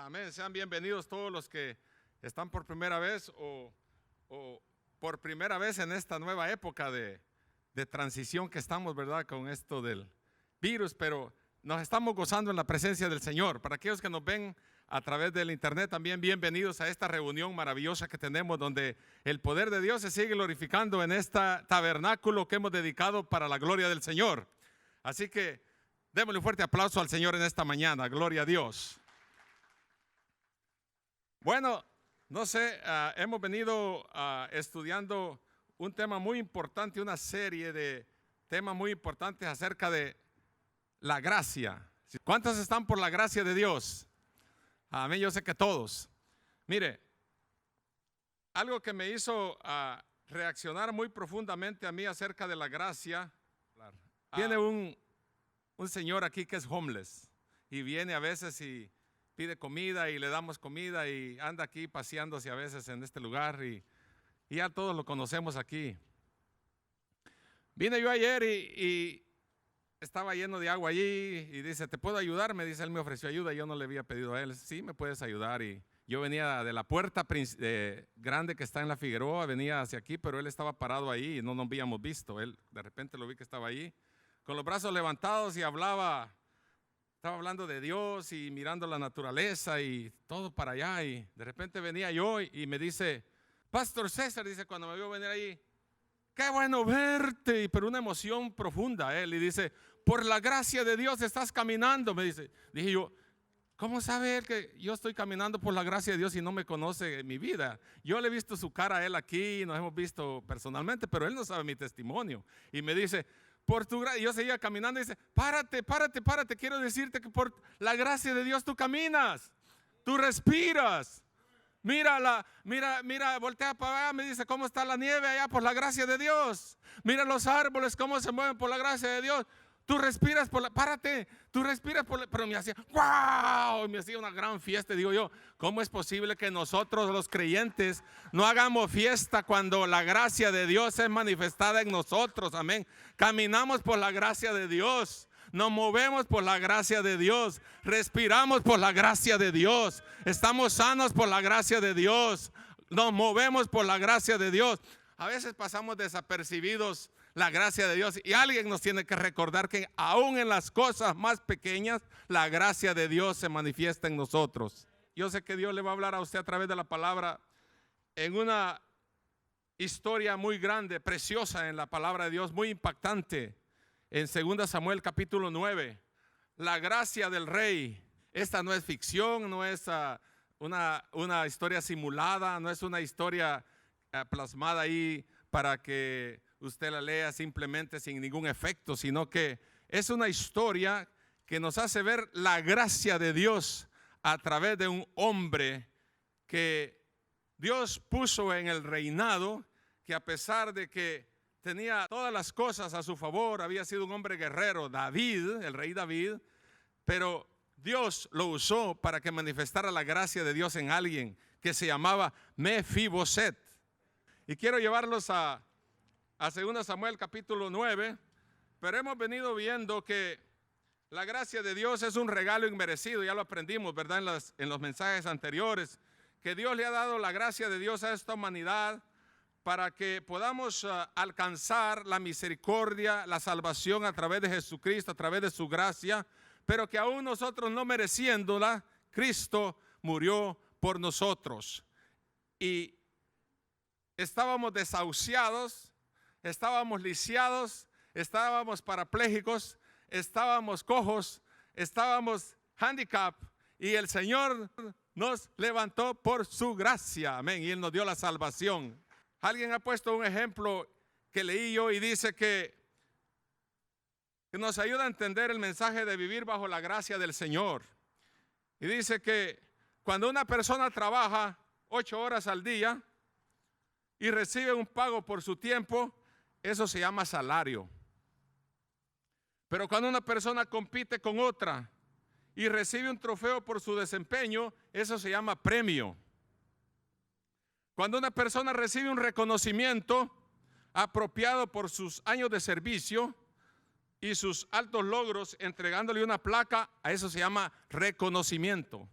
Amén. Sean bienvenidos todos los que están por primera vez o por primera vez en esta nueva época de transición que estamos, ¿verdad? Con esto del virus, pero nos estamos gozando en la presencia del Señor. Para aquellos que nos ven a través del internet, también bienvenidos a esta reunión maravillosa que tenemos, donde el poder de Dios se sigue glorificando en este tabernáculo que hemos dedicado para la gloria del Señor. Así que démosle un fuerte aplauso al Señor en esta mañana. Gloria a Dios. Bueno, no sé, hemos venido estudiando un tema muy importante, una serie de temas muy importantes acerca de la gracia. ¿Cuántos están por la gracia de Dios? Amén, yo sé que todos. Mire, algo que me hizo reaccionar muy profundamente a mí acerca de la gracia. Viene un señor aquí que es homeless y viene a veces y pide comida y le damos comida y anda aquí paseándose a veces en este lugar y ya todos lo conocemos aquí. Vine yo ayer y estaba lleno de agua allí y dice, ¿te puedo ayudar? Me dice, él me ofreció ayuda, yo no le había pedido a él. Sí, me puedes ayudar. Y yo venía de la puerta grande que está en la Figueroa, venía hacia aquí, pero él estaba parado ahí y no nos habíamos visto. Él de repente lo vi que estaba ahí con los brazos levantados y estaba hablando de Dios y mirando la naturaleza y todo para allá. Y de repente venía yo y me dice, Pastor César, dice, cuando me vio venir ahí, qué bueno verte, pero una emoción profunda él. Y dice, por la gracia de Dios estás caminando, me dice. Dije yo, ¿cómo sabe él que yo estoy caminando por la gracia de Dios y no me conoce en mi vida? Yo le he visto su cara a él aquí, nos hemos visto personalmente, pero él no sabe mi testimonio. Y me dice, por tu gracia, yo seguía caminando y dice, párate, quiero decirte que por la gracia de Dios tú caminas, tú respiras. Mira, voltea para allá, me dice, ¿cómo está la nieve allá por la gracia de Dios? Mira los árboles, cómo se mueven por la gracia de Dios. Tú respiras párate, tú respiras pero me hacía, ¡wow! Me hacía una gran fiesta. Digo yo, ¿cómo es posible que nosotros los creyentes no hagamos fiesta cuando la gracia de Dios es manifestada en nosotros? Amén. Caminamos por la gracia de Dios. Nos movemos por la gracia de Dios, respiramos por la gracia de Dios, estamos sanos por la gracia de Dios, nos movemos por la gracia de Dios. A veces pasamos desapercibidos la gracia de Dios y alguien nos tiene que recordar que aún en las cosas más pequeñas la gracia de Dios se manifiesta en nosotros. Yo sé que Dios le va a hablar a usted a través de la palabra en una historia muy grande, preciosa en la palabra de Dios, muy impactante. En 2 Samuel capítulo 9, la gracia del rey. Esta no es ficción, no es una historia simulada, no es una historia plasmada ahí para que usted la lea simplemente sin ningún efecto, sino que es una historia que nos hace ver la gracia de Dios a través de un hombre que Dios puso en el reinado, que a pesar de que tenía todas las cosas a su favor, había sido un hombre guerrero, David, el rey David, pero Dios lo usó para que manifestara la gracia de Dios en alguien que se llamaba Mefiboset. Y quiero llevarlos a 2 Samuel capítulo 9, pero hemos venido viendo que la gracia de Dios es un regalo inmerecido, ya lo aprendimos, ¿verdad? En los mensajes anteriores, que Dios le ha dado la gracia de Dios a esta humanidad para que podamos alcanzar la misericordia, la salvación a través de Jesucristo, a través de su gracia, pero que aún nosotros no mereciéndola, Cristo murió por nosotros. Y estábamos desahuciados, estábamos lisiados, estábamos parapléjicos, estábamos cojos, estábamos handicap, y el Señor nos levantó por su gracia, amén, y Él nos dio la salvación. Alguien ha puesto un ejemplo que leí yo y dice que nos ayuda a entender el mensaje de vivir bajo la gracia del Señor. Y dice que cuando una persona trabaja 8 horas al día y recibe un pago por su tiempo, eso se llama salario. Pero cuando una persona compite con otra y recibe un trofeo por su desempeño, eso se llama premio. Cuando una persona recibe un reconocimiento apropiado por sus años de servicio y sus altos logros, entregándole una placa, a eso se llama reconocimiento.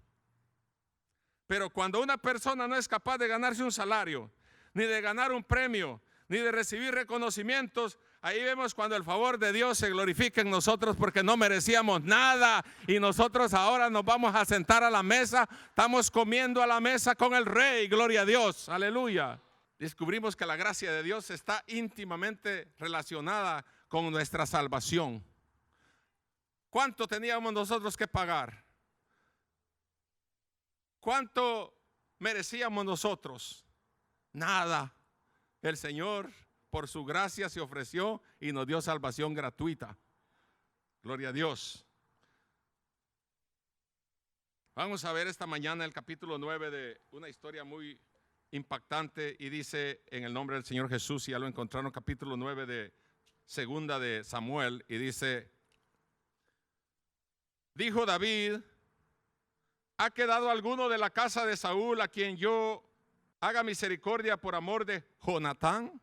Pero cuando una persona no es capaz de ganarse un salario, ni de ganar un premio, ni de recibir reconocimientos, ahí vemos cuando el favor de Dios se glorifica en nosotros, porque no merecíamos nada y nosotros ahora nos vamos a sentar a la mesa. Estamos comiendo a la mesa con el Rey, gloria a Dios, aleluya. Descubrimos que la gracia de Dios está íntimamente relacionada con nuestra salvación. ¿Cuánto teníamos nosotros que pagar? ¿Cuánto merecíamos nosotros? Nada. El Señor, por su gracia, se ofreció y nos dio salvación gratuita. Gloria a Dios. Vamos a ver esta mañana el capítulo 9 de una historia muy impactante, y dice en el nombre del Señor Jesús, y ya lo encontraron, capítulo 9 de segunda de Samuel, y dice: dijo David: ¿ha quedado alguno de la casa de Saúl a quien yo haga misericordia por amor de Jonatán?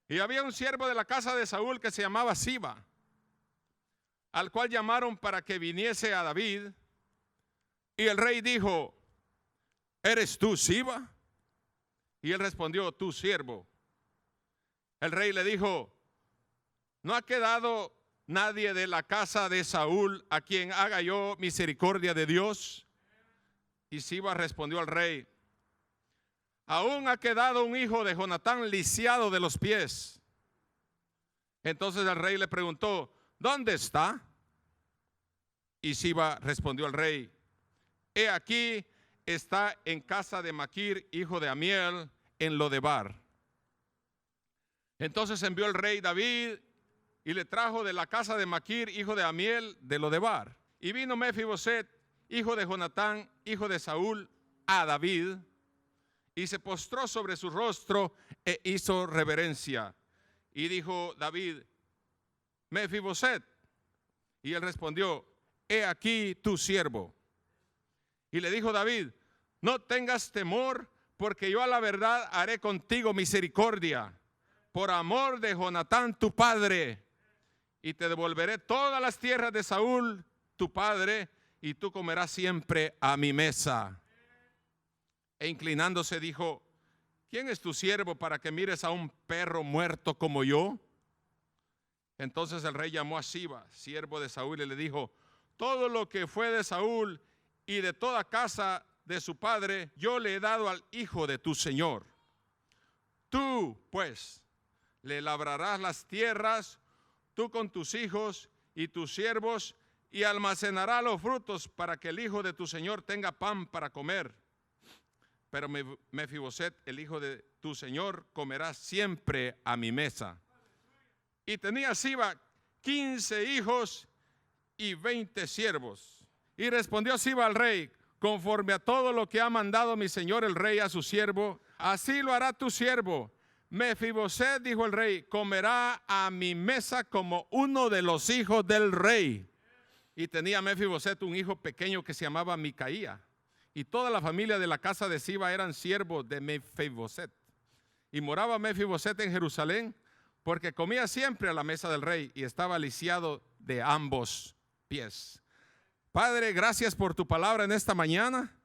Y había un siervo de la casa de Saúl que se llamaba Siba, al cual llamaron para que viniese a David. Y el rey dijo: ¿eres tú Siba? Y él respondió: tu siervo. El rey le dijo: ¿no ha quedado nadie de la casa de Saúl a quien haga yo misericordia de Dios? Y Siba respondió al rey: aún ha quedado un hijo de Jonatán lisiado de los pies. Entonces el rey le preguntó: ¿dónde está? Y Siba respondió al rey: he aquí, está en casa de Maquir, hijo de Amiel, en Lodebar. Entonces envió el rey David y le trajo de la casa de Maquir, hijo de Amiel, de Lodebar. Y vino Mefiboset, hijo de Jonatán, hijo de Saúl, a David, y se postró sobre su rostro e hizo reverencia. Y dijo David: Mefiboset. Y él respondió: he aquí tu siervo. Y le dijo David: no tengas temor, porque yo a la verdad haré contigo misericordia, por amor de Jonatán tu padre, y te devolveré todas las tierras de Saúl tu padre, y tú comerás siempre a mi mesa. E inclinándose dijo: ¿quién es tu siervo para que mires a un perro muerto como yo? Entonces el rey llamó a Siba, siervo de Saúl, y le dijo: todo lo que fue de Saúl y de toda casa de su padre, yo le he dado al hijo de tu señor. Tú, pues, le labrarás las tierras, tú con tus hijos y tus siervos, y almacenarás los frutos para que el hijo de tu señor tenga pan para comer. Pero Mefiboset, el hijo de tu señor, comerá siempre a mi mesa. Y tenía Siba 15 hijos y 20 siervos. Y respondió Siba al rey: conforme a todo lo que ha mandado mi señor el rey a su siervo, así lo hará tu siervo. Mefiboset, dijo el rey, comerá a mi mesa como uno de los hijos del rey. Y tenía Mefiboset un hijo pequeño que se llamaba Micaía. Y toda la familia de la casa de Siba eran siervos de Mefiboset. Y moraba Mefiboset en Jerusalén, porque comía siempre a la mesa del rey y estaba lisiado de ambos pies. Padre, gracias por tu palabra en esta mañana.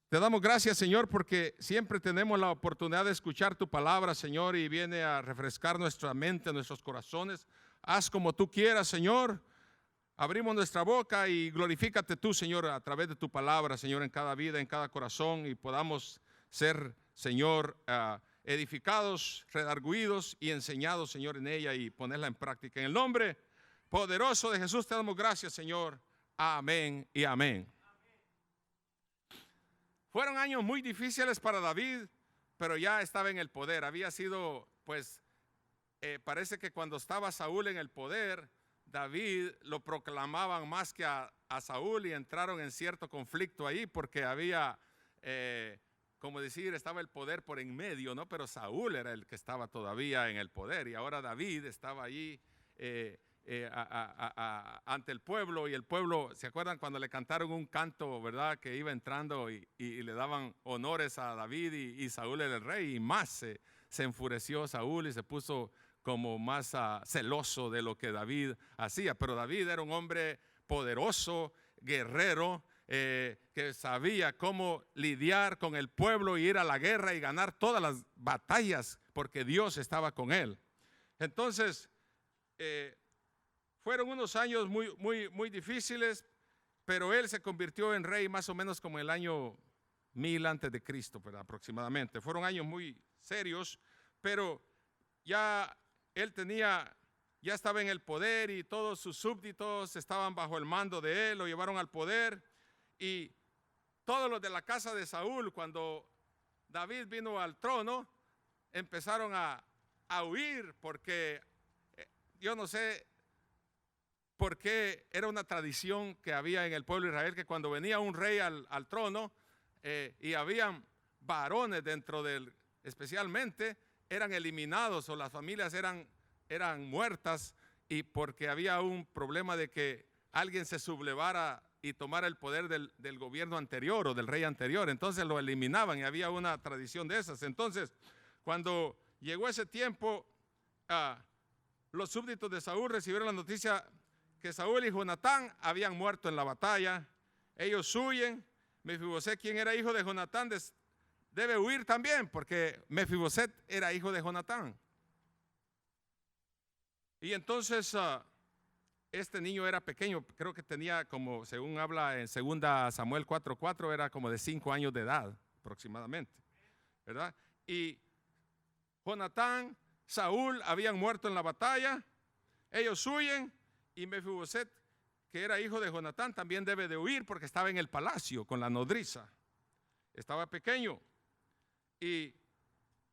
Te damos gracias, Señor, porque siempre tenemos la oportunidad de escuchar tu palabra, Señor, y viene a refrescar nuestra mente, nuestros corazones. Haz como tú quieras, Señor. Abrimos nuestra boca y glorifícate tú, Señor, a través de tu palabra, Señor, en cada vida, en cada corazón, y podamos ser, Señor, edificados, redarguidos y enseñados, Señor, en ella, y ponerla en práctica. En el nombre poderoso de Jesús te damos gracias, Señor. Amén y amén. Fueron años muy difíciles para David, pero ya estaba en el poder. Había sido, pues, parece que cuando estaba Saúl en el poder, David lo proclamaban más que a Saúl, y entraron en cierto conflicto ahí, porque había, como decir, estaba el poder por en medio, ¿no? Pero Saúl era el que estaba todavía en el poder, y ahora David estaba allí ante el pueblo, y el pueblo, ¿se acuerdan cuando le cantaron un canto, verdad? Que iba entrando y le daban honores a David, y Saúl era el rey, y más se enfureció Saúl y se puso como más celoso de lo que David hacía. Pero David era un hombre poderoso, guerrero, que sabía cómo lidiar con el pueblo y ir a la guerra y ganar todas las batallas porque Dios estaba con él. Entonces, fueron unos años muy difíciles, pero él se convirtió en rey más o menos como el año 1000 antes de Cristo, pero aproximadamente. Fueron años muy serios, pero ya él ya estaba en el poder y todos sus súbditos estaban bajo el mando de él, lo llevaron al poder. Y todos los de la casa de Saúl, cuando David vino al trono, empezaron a huir porque yo no sé por qué era una tradición que había en el pueblo de Israel que cuando venía un rey al trono y habían varones dentro del, especialmente, eran eliminados o las familias eran muertas, y porque había un problema de que alguien se sublevara y tomara el poder del gobierno anterior o del rey anterior. Entonces lo eliminaban y había una tradición de esas. Entonces, cuando llegó ese tiempo, los súbditos de Saúl recibieron la noticia que Saúl y Jonatán habían muerto en la batalla. Ellos huyen. Mefiboset, quien era hijo de Jonatán, debe huir también, porque Mefiboset era hijo de Jonatán. Y entonces este niño era pequeño, creo que tenía como, según habla en 2 Samuel 4:4, era como de 5 años de edad aproximadamente, ¿verdad? Y Jonatán, Saúl habían muerto en la batalla. Ellos huyen y Mefiboset, que era hijo de Jonatán, también debe de huir porque estaba en el palacio con la nodriza. Estaba pequeño. Y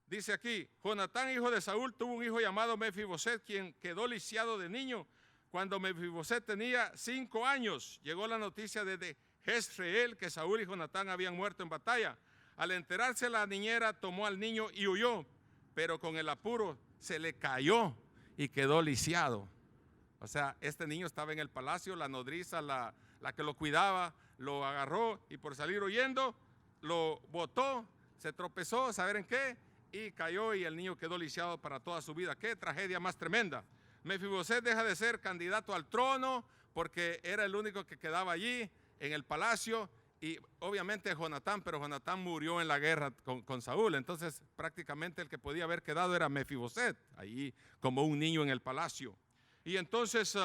dice aquí, Jonatán, hijo de Saúl, tuvo un hijo llamado Mefiboset, quien quedó lisiado de niño. Cuando Mefiboset tenía 5 años, llegó la noticia desde Jezreel que Saúl y Jonatán habían muerto en batalla. Al enterarse, la niñera tomó al niño y huyó, pero con el apuro se le cayó y quedó lisiado. O sea, este niño estaba en el palacio, la nodriza, la que lo cuidaba, lo agarró y por salir huyendo, lo botó, se tropezó, ¿saber en qué? Y cayó y el niño quedó lisiado para toda su vida. ¡Qué tragedia más tremenda! Mefiboset deja de ser candidato al trono porque era el único que quedaba allí en el palacio, y obviamente Jonatán, pero Jonatán murió en la guerra con Saúl. Entonces prácticamente el que podía haber quedado era Mefiboset, allí como un niño en el palacio. Y entonces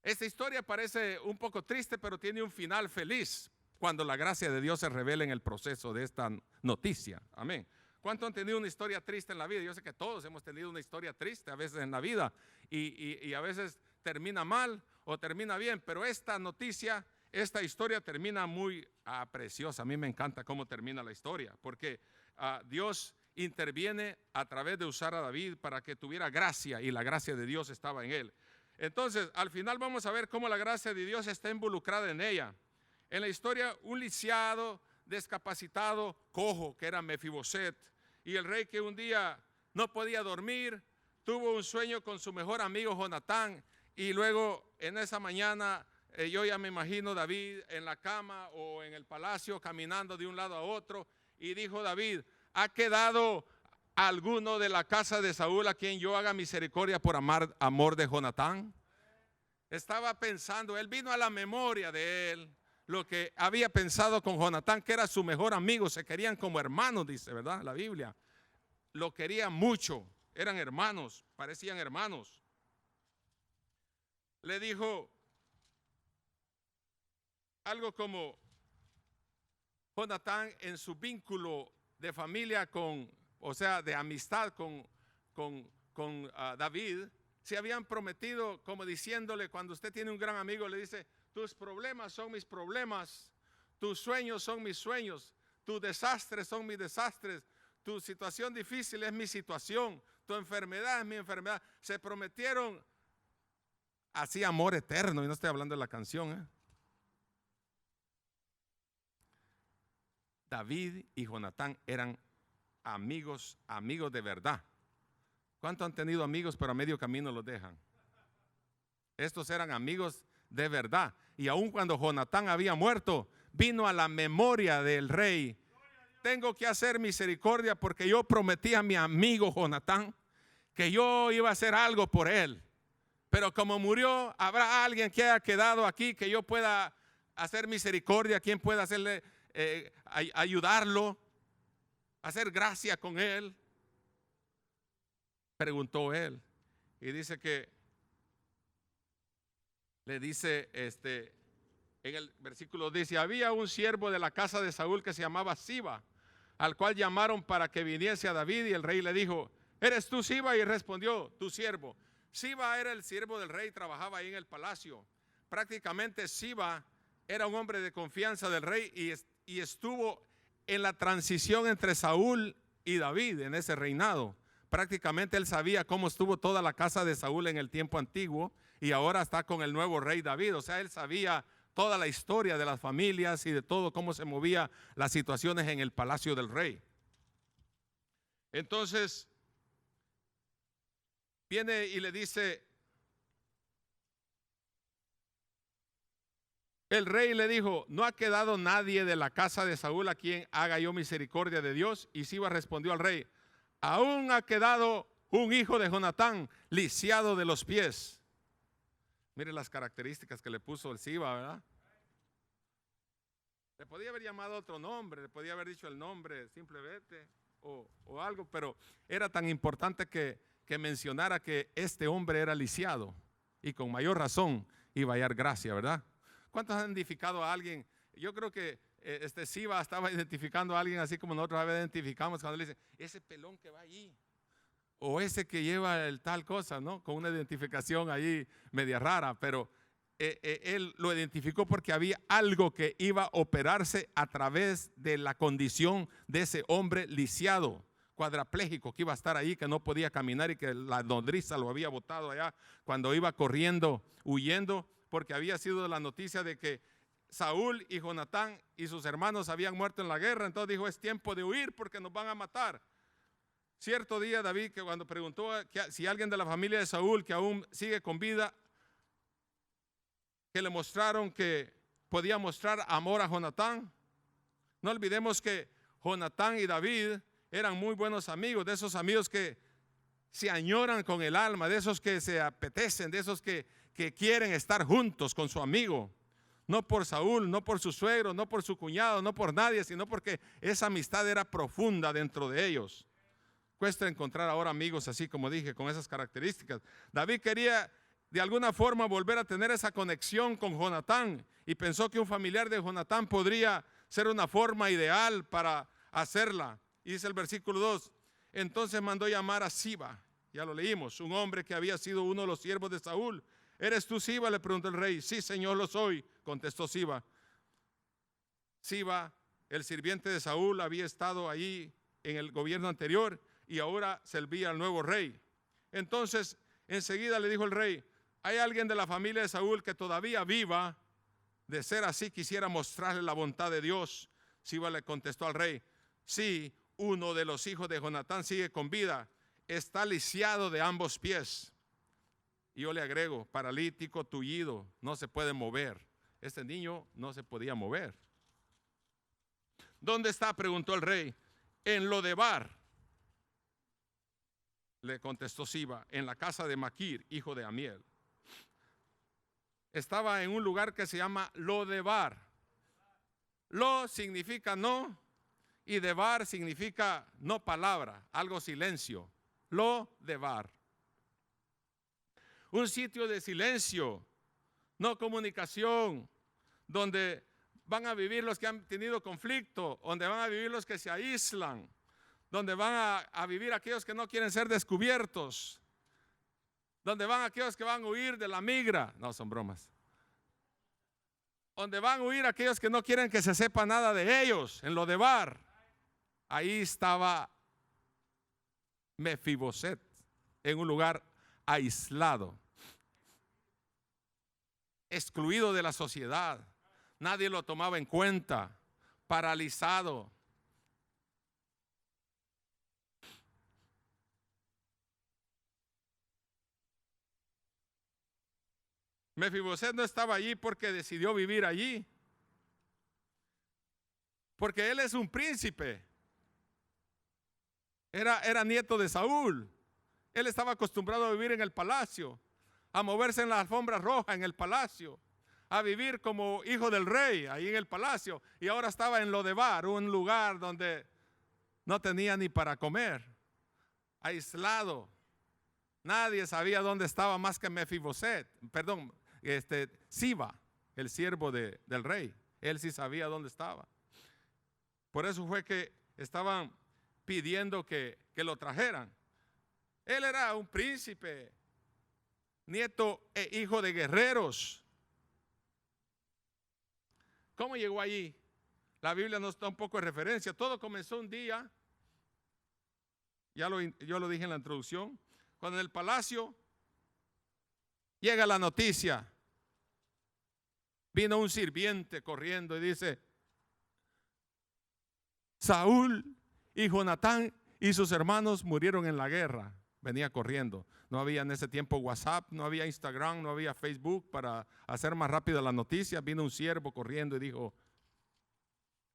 esta historia parece un poco triste, pero tiene un final feliz cuando la gracia de Dios se revela en el proceso de esta noticia. Amén. ¿Cuántos han tenido una historia triste en la vida? Yo sé que todos hemos tenido una historia triste a veces en la vida, y a veces termina mal o termina bien, pero esta noticia, esta historia termina muy preciosa. A mí me encanta cómo termina la historia, porque Dios interviene a través de usar a David para que tuviera gracia, y la gracia de Dios estaba en él. Entonces, al final vamos a ver cómo la gracia de Dios está involucrada en ella. En la historia, un lisiado, discapacitado, cojo, que era Mefiboset, y el rey que un día no podía dormir, tuvo un sueño con su mejor amigo Jonatán, y luego en esa mañana yo ya me imagino David en la cama o en el palacio caminando de un lado a otro, y dijo David: ¿ha quedado alguno de la casa de Saúl a quien yo haga misericordia por amor de Jonatán? Estaba pensando, él vino a la memoria de él lo que había pensado con Jonatán, que era su mejor amigo, se querían como hermanos, dice, ¿verdad? La Biblia lo quería mucho, eran hermanos, parecían hermanos. Le dijo algo como: Jonatán, en su vínculo de familia o sea, de amistad con David, se habían prometido, como diciéndole, cuando usted tiene un gran amigo, le dice: tus problemas son mis problemas, tus sueños son mis sueños, tus desastres son mis desastres, tu situación difícil es mi situación, tu enfermedad es mi enfermedad. Se prometieron así amor eterno, y no estoy hablando de la canción, David y Jonatán eran amigos de verdad. ¿Cuántos han tenido amigos pero a medio camino los dejan? Estos eran amigos de verdad. Y aun cuando Jonatán había muerto, vino a la memoria del rey: tengo que hacer misericordia porque yo prometí a mi amigo Jonatán que yo iba a hacer algo por él. Pero como murió, habrá alguien que haya quedado aquí que yo pueda hacer misericordia? ¿Quién puede hacerle, ayudarlo? ¿Hacer gracia con él? Preguntó él. Y dice que le dice, en el versículo dice: había un siervo de la casa de Saúl que se llamaba Siba, al cual llamaron para que viniese a David, y el rey le dijo: ¿eres tú Siba? Y respondió: tu siervo. Siba era el siervo del rey, trabajaba ahí en el palacio. Prácticamente Siba era un hombre de confianza del rey y estuvo en la transición entre Saúl y David en ese reinado. Prácticamente él sabía cómo estuvo toda la casa de Saúl en el tiempo antiguo, y ahora está con el nuevo rey David. O sea, él sabía toda la historia de las familias y de todo cómo se movía las situaciones en el palacio del rey. Entonces viene y le dice, el rey le dijo: no ha quedado nadie de la casa de Saúl a quien haga yo misericordia de Dios. Y Siba respondió al rey: aún ha quedado un hijo de Jonatán, lisiado de los pies. Mire las características que le puso el Siba, ¿verdad? Le podía haber llamado otro nombre, le podía haber dicho el nombre simplemente o algo, pero era tan importante que mencionara que este hombre era lisiado, y con mayor razón iba a hallar gracia, ¿verdad? ¿Cuántos han identificado a alguien? Yo creo que Siba estaba identificando a alguien así como nosotros a veces identificamos cuando le dicen: ese pelón que va allí, o ese que lleva el tal cosa, ¿no? Con una identificación ahí media rara, pero él lo identificó porque había algo que iba a operarse a través de la condición de ese hombre lisiado, cuadraplégico, que iba a estar ahí, que no podía caminar y que la nodriza lo había botado allá cuando iba corriendo, huyendo, porque había sido la noticia de que Saúl y Jonatán y sus hermanos habían muerto en la guerra. Entonces dijo: es tiempo de huir porque nos van a matar. Cierto día David, que cuando preguntó si alguien de la familia de Saúl que aún sigue con vida, que le mostraron que podía mostrar amor a Jonatán. No olvidemos que Jonatán y David eran muy buenos amigos, de esos amigos que se añoran con el alma, de esos que se apetecen, de esos que quieren estar juntos con su amigo. No por Saúl, no por su suegro, no por su cuñado, no por nadie, sino porque esa amistad era profunda dentro de ellos. Cuesta encontrar ahora amigos así, como dije, con esas características. David quería de alguna forma volver a tener esa conexión con Jonatán, y pensó que un familiar de Jonatán podría ser una forma ideal para hacerla. Y dice el versículo 2: entonces mandó llamar a Siba, ya lo leímos, un hombre que había sido uno de los siervos de Saúl. ¿Eres tú Siba?, le preguntó el rey. Sí, señor, lo soy, contestó Siba. Siba, el sirviente de Saúl, había estado allí en el gobierno anterior y ahora servía al nuevo rey. Entonces enseguida le dijo el rey: ¿hay alguien de la familia de Saúl que todavía viva? De ser así, quisiera mostrarle la bondad de Dios. Siba le contestó al rey: sí, uno de los hijos de Jonatán sigue con vida, está lisiado de ambos pies. Y yo le agrego: paralítico, tullido, no se puede mover. Este niño no se podía mover. ¿Dónde está?, preguntó el rey. En Lodebar, le contestó Siba, en la casa de Maquir, hijo de Amiel. Estaba en un lugar que se llama Lodebar. Lo significa no, y debar significa no palabra, algo silencio. Lodebar. Un sitio de silencio, no comunicación, donde van a vivir los que han tenido conflicto, donde van a vivir los que se aíslan, donde van a vivir aquellos que no quieren ser descubiertos, donde van aquellos que van a huir de la migra. No, son bromas. Donde van a huir aquellos que no quieren que se sepa nada de ellos, en Lodebar. Ahí estaba Mefiboset, en un lugar aislado, excluido de la sociedad. Nadie lo tomaba en cuenta, paralizado. Mefiboset no estaba allí porque decidió vivir allí, porque él es un príncipe. Era nieto de Saúl. Él estaba acostumbrado a vivir en el palacio, a moverse en la alfombra roja en el palacio, a vivir como hijo del rey ahí en el palacio, y ahora estaba en Lodebar, un lugar donde no tenía ni para comer, aislado. Nadie sabía dónde estaba más que Mefiboset, perdón, Siba, el siervo del rey. Él sí sabía dónde estaba. Por eso fue que estaban pidiendo que lo trajeran. Él era un príncipe, nieto e hijo de guerreros. ¿Cómo llegó allí? La Biblia nos da un poco de referencia. Todo comenzó un día, yo lo dije en la introducción, cuando en el palacio llega la noticia. Vino un sirviente corriendo y dice: Saúl y Jonatán y sus hermanos murieron en la guerra. Venía corriendo. No había en ese tiempo WhatsApp, no había Instagram, no había Facebook para hacer más rápido la noticia. Vino un siervo corriendo y dijo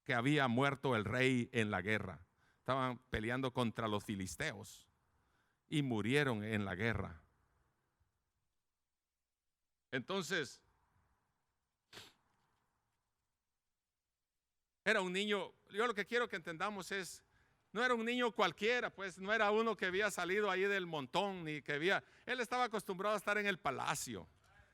que había muerto el rey en la guerra. Estaban peleando contra los filisteos y murieron en la guerra. Entonces, era un niño. Yo lo que quiero que entendamos es, no era un niño cualquiera, pues no era uno que había salido ahí del montón, ni que él estaba acostumbrado a estar en el palacio,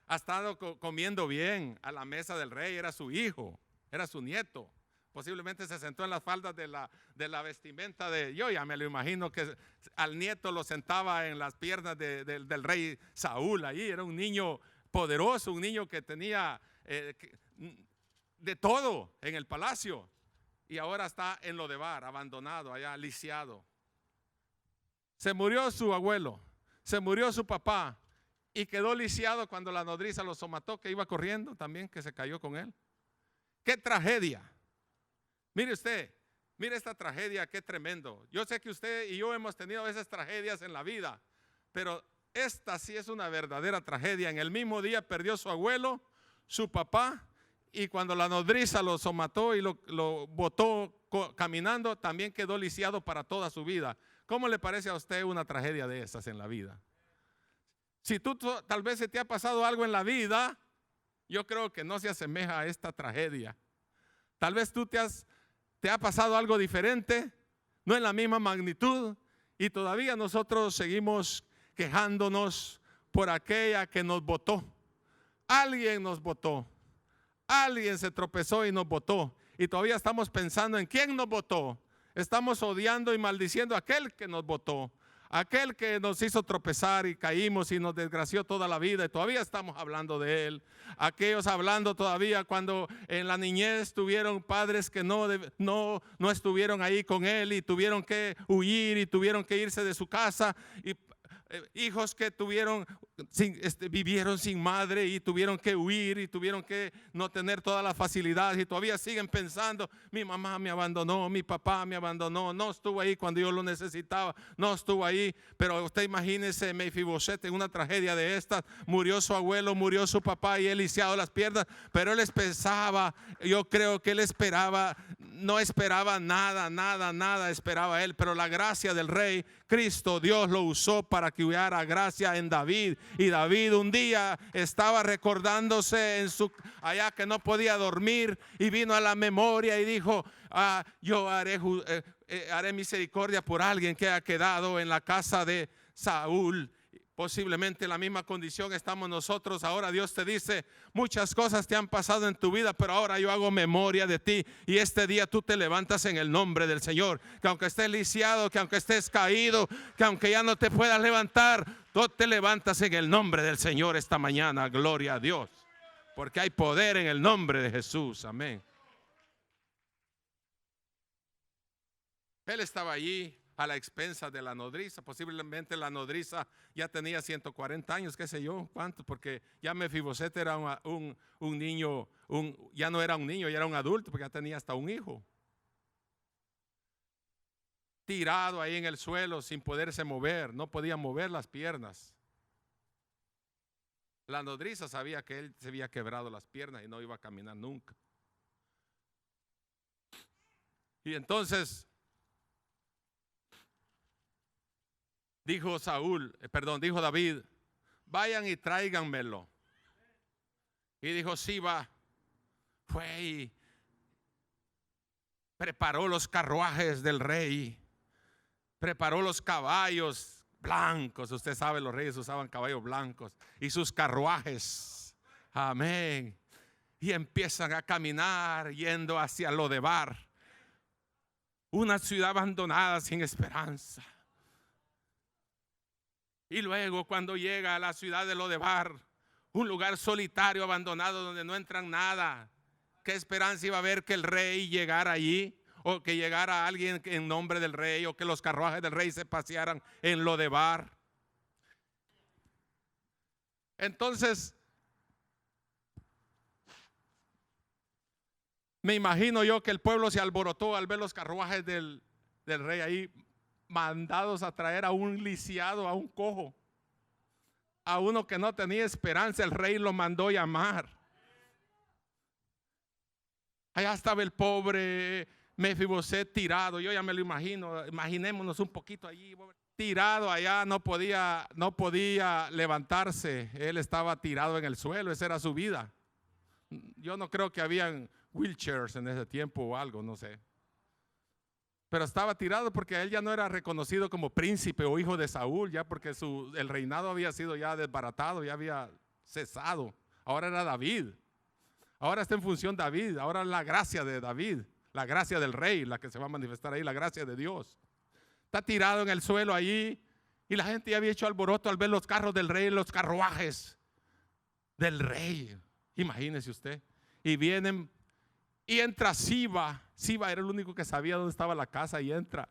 ha estado comiendo bien a la mesa del rey, era su hijo, era su nieto. Posiblemente se sentó en las faldas de la vestimenta yo ya me lo imagino que al nieto lo sentaba en las piernas del rey Saúl. Ahí era un niño poderoso, un niño que tenía de todo en el palacio. Y ahora está en Lodebar, abandonado, allá lisiado. Se murió su abuelo, se murió su papá y quedó lisiado cuando la nodriza lo somató, que iba corriendo también, que se cayó con él. ¡Qué tragedia! Mire usted, mire esta tragedia, qué tremendo. Yo sé que usted y yo hemos tenido esas tragedias en la vida, pero esta sí es una verdadera tragedia. En el mismo día perdió su abuelo, su papá, y cuando la nodriza lo somató y lo botó caminando, también quedó lisiado para toda su vida. ¿Cómo le parece a usted una tragedia de esas en la vida? Si tú tal vez se te ha pasado algo en la vida, yo creo que no se asemeja a esta tragedia. Tal vez tú te ha pasado algo diferente, no en la misma magnitud, y todavía nosotros seguimos quejándonos por aquella que nos botó. Alguien nos botó, alguien se tropezó y nos botó, y todavía estamos pensando en quién nos botó. Estamos odiando y maldiciendo a aquel que nos botó, aquel que nos hizo tropezar y caímos y nos desgració toda la vida, y todavía estamos hablando de él. Aquellos hablando todavía cuando en la niñez tuvieron padres que no estuvieron ahí con él y tuvieron que huir y tuvieron que irse de su casa, y hijos que vivieron sin madre y tuvieron que huir y tuvieron que no tener todas las facilidades, y todavía siguen pensando: mi mamá me abandonó, mi papá me abandonó, no estuvo ahí cuando yo lo necesitaba, no estuvo ahí. Pero usted imagínese Mefiboset en una tragedia de estas. Murió su abuelo, murió su papá y él lisiado las piernas, pero él pensaba, yo creo que él esperaba, no esperaba nada esperaba él, pero la gracia del rey Cristo, Dios lo usó para que hubiera gracia en David. Y David un día estaba recordándose allá que no podía dormir, y vino a la memoria y dijo: yo haré misericordia por alguien que ha quedado en la casa de Saúl. Posiblemente en la misma condición estamos nosotros. Ahora Dios te dice: muchas cosas te han pasado en tu vida, pero ahora yo hago memoria de ti, y este día tú te levantas en el nombre del Señor. Que aunque estés lisiado, que aunque estés caído, que aunque ya no te puedas levantar, tú te levantas en el nombre del Señor esta mañana. Gloria a Dios, porque hay poder en el nombre de Jesús. Amén. Él estaba allí a la expensa de la nodriza. Posiblemente la nodriza ya tenía 140 años, qué sé yo cuánto, porque ya Mefiboset era un niño, ya no era un niño, ya era un adulto, porque ya tenía hasta un hijo. Tirado ahí en el suelo sin poderse mover, no podía mover las piernas. La nodriza sabía que él se había quebrado las piernas y no iba a caminar nunca. Y entonces dijo David: vayan y tráiganmelo. Y dijo, Siba, fue y preparó los carruajes del rey, preparó los caballos blancos. Usted sabe, los reyes usaban caballos blancos y sus carruajes. Amén. Y empiezan a caminar yendo hacia Lodebar, una ciudad abandonada sin esperanza. Y luego cuando llega a la ciudad de Lodebar, un lugar solitario, abandonado, donde no entran nada, ¿qué esperanza iba a haber que el rey llegara allí? O que llegara alguien en nombre del rey, o que los carruajes del rey se pasearan en Lodebar. Entonces, me imagino yo que el pueblo se alborotó al ver los carruajes del rey ahí, mandados a traer a un lisiado, a un cojo, a uno que no tenía esperanza. El rey lo mandó llamar. Allá estaba el pobre Mefiboset tirado. Yo ya me lo imagino. Imaginémonos un poquito allí, tirado allá, no podía levantarse. Él estaba tirado en el suelo. Esa era su vida. Yo no creo que habían wheelchairs en ese tiempo o algo, no sé. Pero estaba tirado porque él ya no era reconocido como príncipe o hijo de Saúl, ya porque el reinado había sido ya desbaratado, ya había cesado. Ahora era David. Ahora está en función David. Ahora la gracia de David, la gracia del rey, la que se va a manifestar ahí, la gracia de Dios. Está tirado en el suelo allí y la gente ya había hecho alboroto al ver los carros del rey, los carruajes del rey. Imagínese usted. Y vienen y entra Siba. Siba era el único que sabía dónde estaba la casa y entra.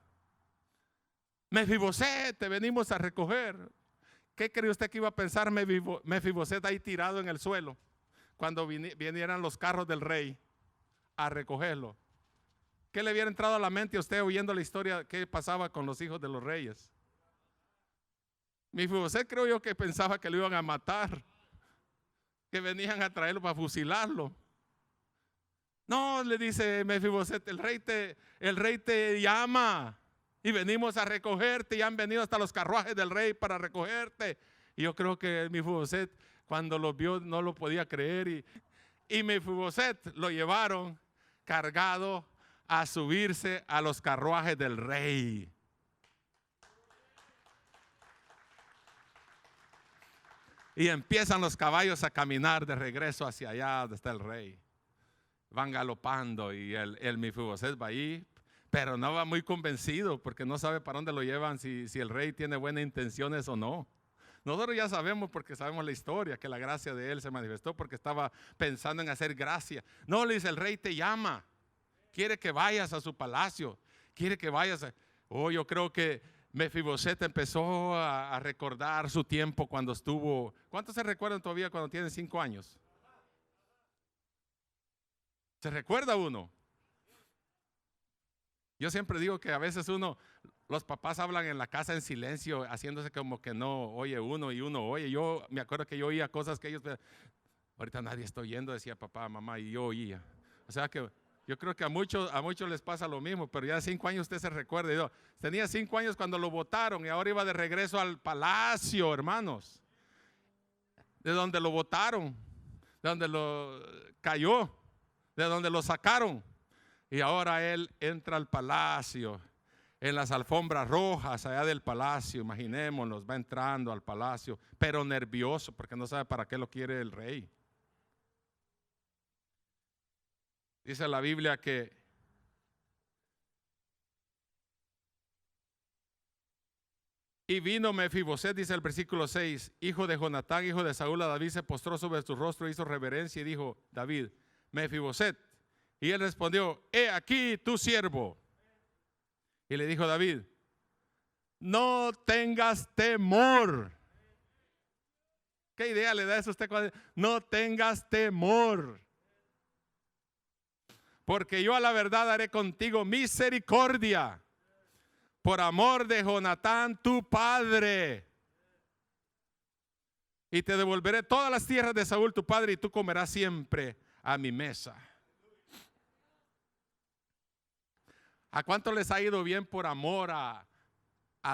Mefiboset, te venimos a recoger. ¿Qué cree usted que iba a pensar Mefiboset ahí tirado en el suelo cuando vinieran los carros del rey a recogerlo? ¿Qué le hubiera entrado a la mente a usted oyendo la historia que pasaba con los hijos de los reyes? Mefiboset creo yo que pensaba que lo iban a matar, que venían a traerlo para fusilarlo. No, le dice Mefiboset, el rey te llama y venimos a recogerte, y han venido hasta los carruajes del rey para recogerte. Y yo creo que Mefiboset, cuando lo vio, no lo podía creer, y Mefiboset lo llevaron cargado a subirse a los carruajes del rey. Y empiezan los caballos a caminar de regreso hacia allá donde está el rey. Van galopando y el Mefiboset va ahí, pero no va muy convencido porque no sabe para dónde lo llevan, si el rey tiene buenas intenciones o no. Nosotros ya sabemos, porque sabemos la historia, que la gracia de él se manifestó porque estaba pensando en hacer gracia. No, le dice, el rey te llama, quiere que vayas a su palacio, quiere que vayas yo creo que Mefiboset empezó a recordar su tiempo cuando estuvo. ¿Cuántos se recuerdan todavía cuando tienen 5 años? ¿Se recuerda uno? Yo siempre digo que a veces los papás hablan en la casa en silencio, haciéndose como que no oye uno y uno oye. Yo me acuerdo que yo oía cosas que ellos, ahorita nadie está oyendo, decía papá, mamá, y yo oía. O sea que yo creo que a muchos les pasa lo mismo, pero ya de 5 años usted se recuerda. Yo tenía 5 años cuando lo botaron y ahora iba de regreso al palacio, hermanos, de donde lo botaron, de donde lo cayó, de donde lo sacaron. Y ahora él entra al palacio, en las alfombras rojas allá del palacio. Imaginémonos, va entrando al palacio, pero nervioso porque no sabe para qué lo quiere el rey. Dice la Biblia que y vino Mefiboset, dice el versículo 6, hijo de Jonatán, hijo de Saúl, a David, se postró sobre su rostro, hizo reverencia y dijo, David, Mefiboset. Y él respondió, he aquí tu siervo. Y le dijo David, no tengas temor. ¿Qué idea le da eso a usted? No tengas temor, porque yo a la verdad haré contigo misericordia por amor de Jonatán tu padre, y te devolveré todas las tierras de Saúl tu padre, y tú comerás siempre a mi mesa. ¿A cuánto les ha ido bien por amor a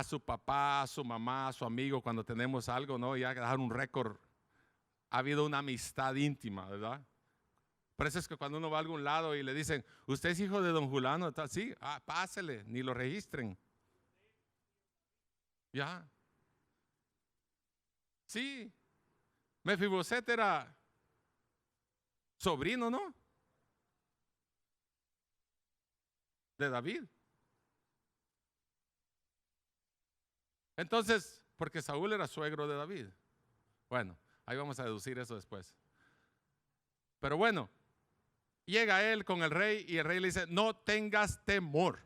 su papá, a su mamá, a su amigo cuando tenemos algo, no? Ya dejar un récord ha habido una amistad íntima, ¿verdad? Por eso es que cuando uno va a algún lado y le dicen, ¿usted es hijo de don Fulano? Sí, pásele, ni lo registren. Ya. Sí, Mefiboset era sobrino, ¿no? De David. Entonces, porque Saúl era suegro de David. Bueno, ahí vamos a deducir eso después. Pero bueno, llega él con el rey y el rey le dice, no tengas temor.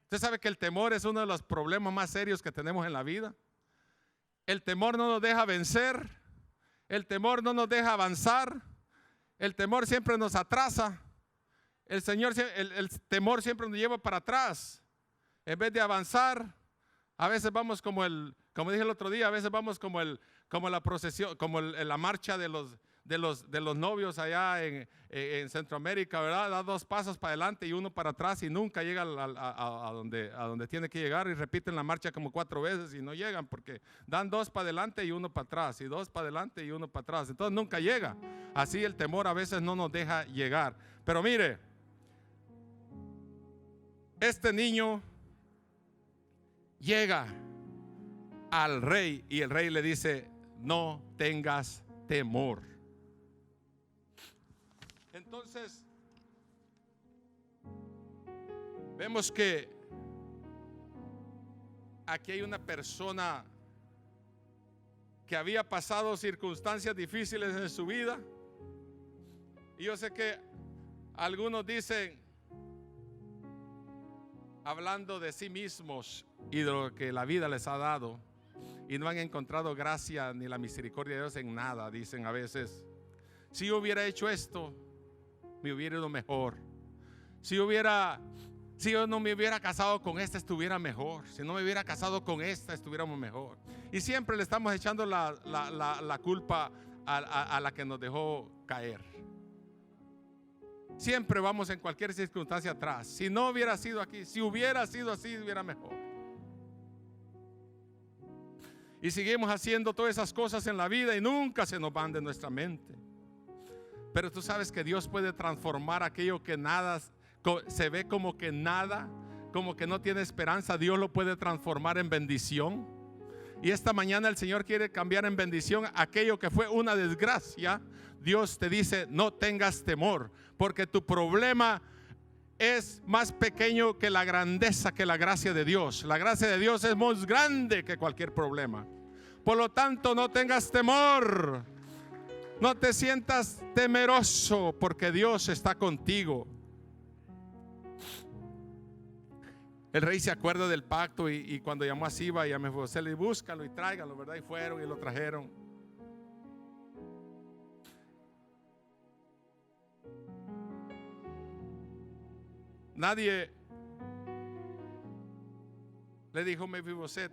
Usted sabe que el temor es uno de los problemas más serios que tenemos en la vida. El temor no nos deja vencer. El temor no nos deja avanzar. El temor siempre nos atrasa. El temor siempre nos lleva para atrás. En vez de avanzar, a veces vamos como dije el otro día, a veces vamos como la procesión, como la marcha de los novios allá en Centroamérica, ¿verdad? Da 2 pasos para adelante y 1 para atrás y nunca llega a donde tiene que llegar, y repiten la marcha como 4 veces y no llegan porque dan 2 para adelante y 1 para atrás y 2 para adelante y 1 para atrás. Entonces nunca llega. Así el temor a veces no nos deja llegar. Pero mire, este niño llega al rey y el rey le dice, no tengas temor. Entonces, vemos que aquí hay una persona que había pasado circunstancias difíciles en su vida. Y yo sé que algunos dicen, hablando de sí mismos y de lo que la vida les ha dado, y no han encontrado gracia ni la misericordia de Dios en nada. Dicen a veces, si yo hubiera hecho esto, me hubiera ido mejor. Si yo no me hubiera casado con esta, estuviera mejor. Si no me hubiera casado con esta, estuviéramos mejor. Y siempre le estamos echando la culpa a la que nos dejó caer. Siempre vamos en cualquier circunstancia atrás. Si no hubiera sido aquí, si hubiera sido así, hubiera mejor. Y seguimos haciendo todas esas cosas en la vida y nunca se nos van de nuestra mente. Pero tú sabes que Dios puede transformar aquello que nada se ve como que nada, como que no tiene esperanza. Dios lo puede transformar en bendición. Y esta mañana el Señor quiere cambiar en bendición aquello que fue una desgracia. Dios te dice, no tengas temor, porque tu problema es más pequeño que la grandeza, que la gracia de Dios. La gracia de Dios es más grande que cualquier problema. Por lo tanto, no tengas temor. No te sientas temeroso, porque Dios está contigo. El rey se acuerda del pacto y cuando llamó a Siba y a Mefiboset, le dijo, búscalo y tráigalo, ¿verdad? Y fueron y lo trajeron. Nadie le dijo a Mefiboset,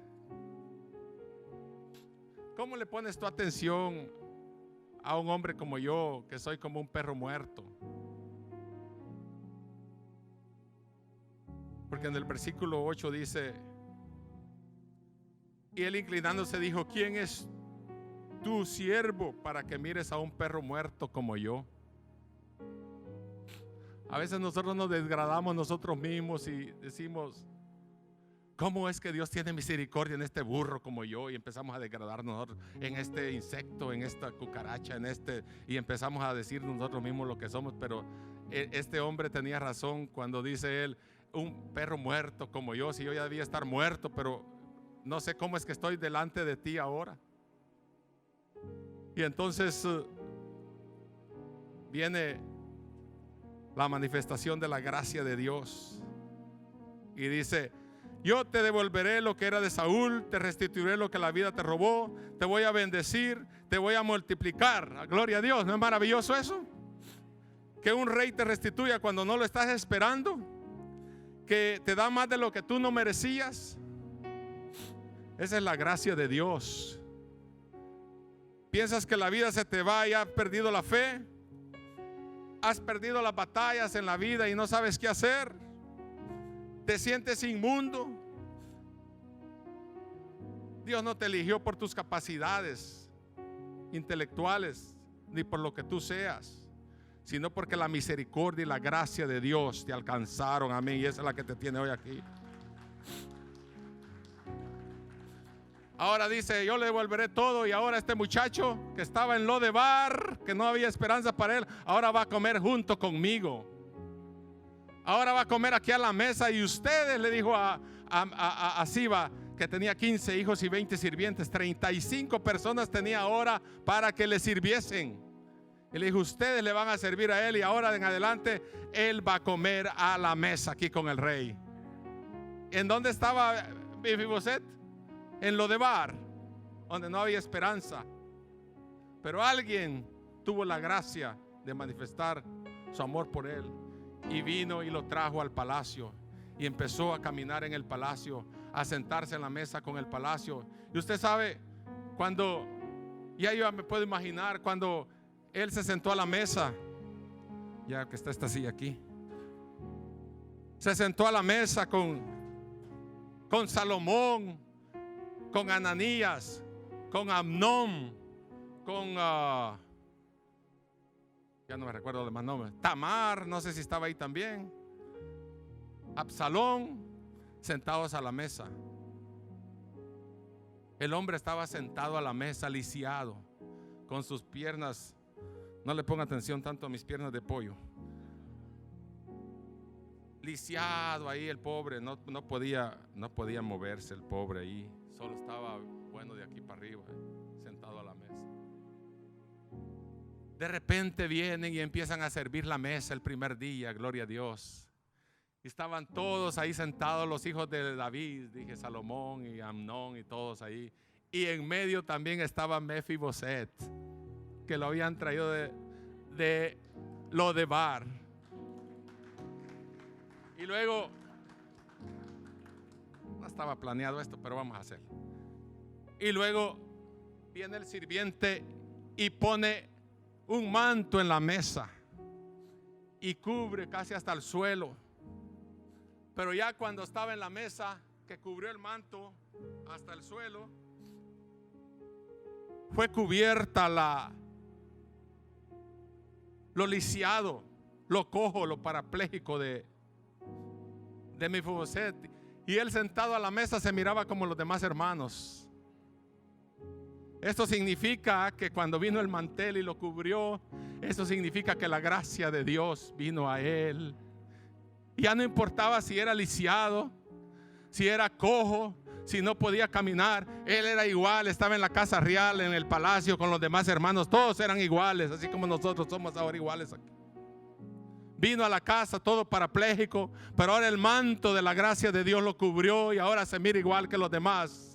¿cómo le pones tu atención a un hombre como yo, que soy como un perro muerto? Porque en el versículo 8 dice, y él inclinándose dijo, ¿quién es tu siervo para que mires a un perro muerto como yo? A veces nosotros nos desgradamos nosotros mismos y decimos, ¿cómo es que Dios tiene misericordia en este burro como yo? Y empezamos a degradarnos en este insecto, en esta cucaracha, y empezamos a decir nosotros mismos lo que somos. Pero este hombre tenía razón cuando dice él, un perro muerto como yo, si yo ya debía estar muerto, pero no sé cómo es que estoy delante de ti ahora. Y entonces viene la manifestación de la gracia de Dios y dice, yo te devolveré lo que era de Saúl, te restituiré lo que la vida te robó, te voy a bendecir, te voy a multiplicar. Gloria a Dios. ¿No es maravilloso eso? Que un rey te restituya cuando no lo estás esperando, que te da más de lo que tú no merecías. Esa es la gracia de Dios. ¿Piensas que la vida se te va y has perdido la fe? ¿Has perdido las batallas en la vida y no sabes qué hacer? ¿Te sientes inmundo? Dios no te eligió por tus capacidades intelectuales. ni por lo que tú seas, sino porque la misericordia y la gracia de Dios te alcanzaron. Amén. Y esa es la que te tiene hoy aquí. Ahora dice: yo le devolveré todo. Y ahora este muchacho que estaba en Lodebar, que no había esperanza para él, ahora va a comer junto conmigo. Ahora va a comer aquí a la mesa. Y ustedes, le dijo a Siba, que tenía 15 hijos y 20 sirvientes, 35 personas tenía ahora para que le sirviesen. Y le dijo: ustedes le van a servir a él, y ahora en adelante él va a comer a la mesa aquí con el rey. ¿En dónde estaba Mefiboset? En Lodebar, donde no había esperanza. Pero alguien tuvo la gracia de manifestar su amor por él, y vino y lo trajo al palacio, y empezó a caminar en el palacio, a sentarse en la mesa con el palacio. Y usted sabe, cuando, ya yo me puedo imaginar cuando él se sentó a la mesa, ya que está esta silla aquí, se sentó a la mesa con Salomón, con Ananías, con Amnón, con ya no me recuerdo los demás nombres, Tamar, no sé si estaba ahí también, Absalón, sentados a la mesa. El hombre estaba sentado a la mesa, lisiado, con sus piernas, no le ponga atención tanto a mis piernas de pollo, lisiado ahí el pobre, no podía moverse el pobre ahí, solo estaba, bueno, de aquí para arriba, sentado a la mesa. De repente vienen y empiezan a servir la mesa el primer día, gloria a Dios. Estaban todos ahí sentados, los hijos de David, dije Salomón y Amnón y todos ahí. Y en medio también estaba Mefiboset, que lo habían traído de Lodebar. Y luego, no estaba planeado esto, pero vamos a hacerlo. Y luego viene el sirviente y pone un manto en la mesa y cubre casi hasta el suelo. Pero ya cuando estaba en la mesa, que cubrió el manto hasta el suelo, fue cubierta lo lisiado, lo cojo, lo parapléjico de Mefiboset. Y él sentado a la mesa se miraba como los demás hermanos. Esto significa que cuando vino el mantel y lo cubrió, eso significa que la gracia de Dios vino a él. Ya no importaba si era lisiado, si era cojo, si no podía caminar, él era igual, estaba en la casa real, en el palacio con los demás hermanos, todos eran iguales, así como nosotros somos ahora iguales aquí. Vino a la casa todo parapléjico, pero ahora el manto de la gracia de Dios lo cubrió y ahora se mira igual que los demás.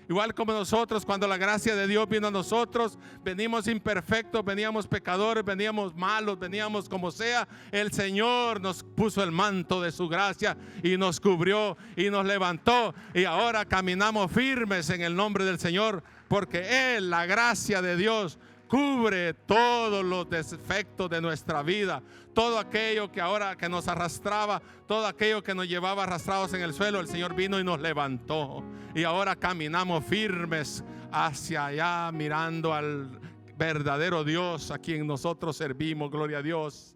Igual como nosotros, cuando la gracia de Dios vino a nosotros, venimos imperfectos, veníamos pecadores, veníamos malos, veníamos como sea. El Señor nos puso el manto de su gracia y nos cubrió y nos levantó. Y ahora caminamos firmes en el nombre del Señor, porque Él, la gracia de Dios, cubre todos los defectos de nuestra vida. Todo aquello que ahora que nos arrastraba, todo aquello que nos llevaba arrastrados en el suelo, el Señor vino y nos levantó. Y ahora caminamos firmes hacia allá, mirando al verdadero Dios a quien nosotros servimos, gloria a Dios.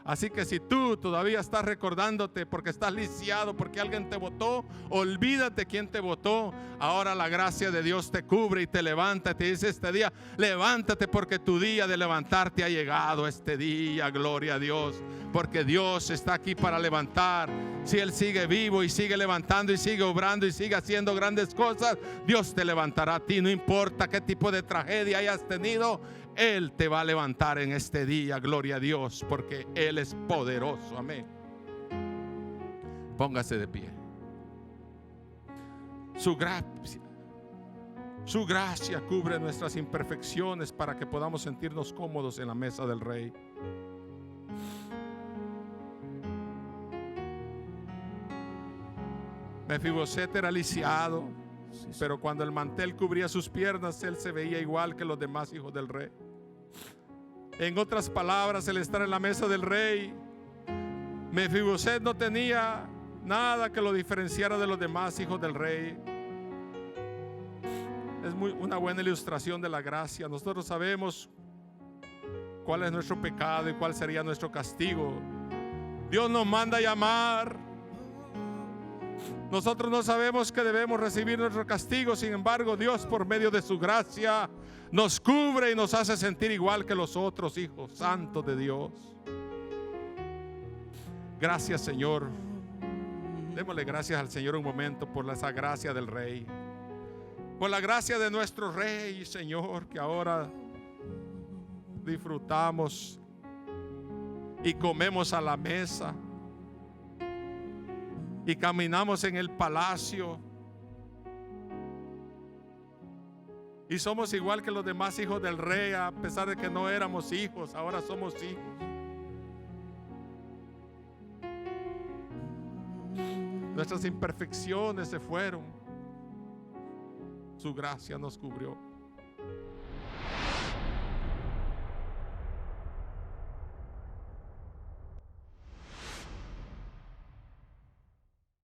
Así que si tú todavía estás recordándote porque estás lisiado, porque alguien te votó, olvídate quién te votó. Ahora la gracia de Dios te cubre y te levanta. Te dice este día: levántate, porque tu día de levantarte ha llegado. Este día, gloria a Dios, porque Dios está aquí para levantar. Si Él sigue vivo y sigue levantando y sigue obrando y sigue haciendo grandes cosas, Dios te levantará a ti. No importa qué tipo de tragedia hayas tenido, Él te va a levantar en este día, gloria a Dios, porque Él es poderoso. Amén. Póngase de pie. Su gracia cubre nuestras imperfecciones para que podamos sentirnos cómodos en la mesa del Rey. Mefiboset era lisiado, pero cuando el mantel cubría sus piernas, él se veía igual que los demás hijos del rey. En otras palabras, el estar en la mesa del rey, Mefiboset no tenía nada que lo diferenciara de los demás hijos del rey. Es una buena ilustración de la gracia. Nosotros sabemos cuál es nuestro pecado y cuál sería nuestro castigo. Dios nos manda a llamar. Nosotros no sabemos que debemos recibir nuestro castigo. Sin embargo, Dios, por medio de su gracia, nos cubre y nos hace sentir igual que los otros hijos santos de Dios. Gracias, Señor. Démosle gracias al Señor un momento por esa gracia del Rey, por la gracia de nuestro Rey, Señor, que ahora disfrutamos y comemos a la mesa y caminamos en el palacio y somos igual que los demás hijos del Rey. A pesar de que no éramos hijos, ahora somos hijos. Nuestras imperfecciones se fueron. Su gracia nos cubrió.